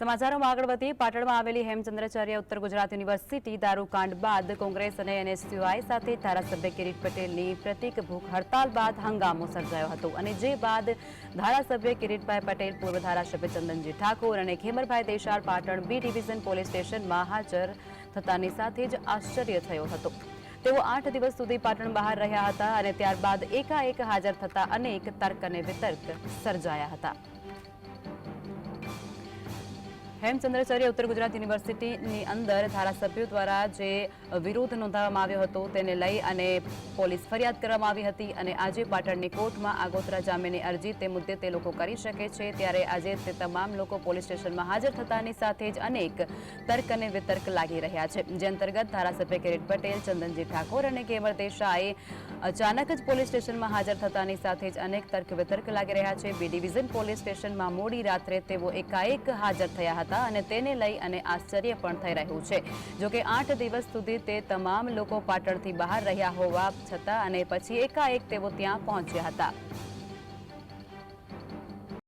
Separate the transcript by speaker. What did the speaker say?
Speaker 1: સમાચારોમાં આગળ વધી પાટણમાં આવેલી હેમચંદ્રાચાર્ય ઉત્તર ગુજરાત યુનિવર્સિટી દારૂકાંડ બાદ કોંગ્રેસ અને એનએસયુઆઈ સાથે ધારાસભ્ય કિરીટ પટેલની પ્રતિક ભૂખ હડતાલ બાદ હંગામો સર્જાયો હતો અને જે બાદ ધારાસભ્ય કિરીટભાઈ પટેલ, પૂર્વ ધારાસભ્ય ચંદનજી ઠાકોર અને ખેમરભાઈ દેશાળ પાટણ બી ડિવિઝન પોલીસ સ્ટેશનમાં હાજર થતાની સાથે જ આશ્ચર્ય થયો હતો। તેઓ 8 દિવસ સુધી પાટણ બહાર રહ્યા હતા અને ત્યારબાદ એકાએક હાજર થતા અનેક તર્ક અને વિતર્ક સર્જાયા હતા। હેમચંદ્રાચાર્ય ઉત્તર ગુજરાત યુનિવર્સિટીની અંદર ધારાસભ્યો દ્વારા જે વિરોધ નોંધાવવામાં આવ્યો હતો તેને લઈ અને પોલીસ ફરિયાદ કરવામાં આવી હતી અને આજે પાટણની કોર્ટમાં આગોતરા જામીનની અરજી તે મુદ્દે તે લોકો કરી શકે છે। ત્યારે આજે તે તમામ લોકો પોલીસ સ્ટેશનમાં હાજર થતાની સાથે જ અનેક તર્ક અને વિતર્ક લાગી રહ્યા છે, જે અંતર્ગત ધારાસભ્ય કિરીટ પટેલ, ચંદનજી ઠાકોર અને ખેમર દેશાએ અચાનક જ પોલીસ સ્ટેશનમાં હાજર થતાની સાથે જ અનેક તર્ક વિતર્ક લાગી રહ્યા છે। બી ડિવિઝન પોલીસ સ્ટેશનમાં મોડી રાત્રે તેઓ એકાએક હાજર થયા હતા અને તેને લઈ અને આશ્ચર્ય પણ થઈ રહ્યું છે। જો કે 8 દિવસ સુધી તે તમામ લોકો પાટણથી બહાર રહ્યા હોવા છતાં અને પછી એકાએક તેઓ ત્યાં પહોંચ્યા હતા।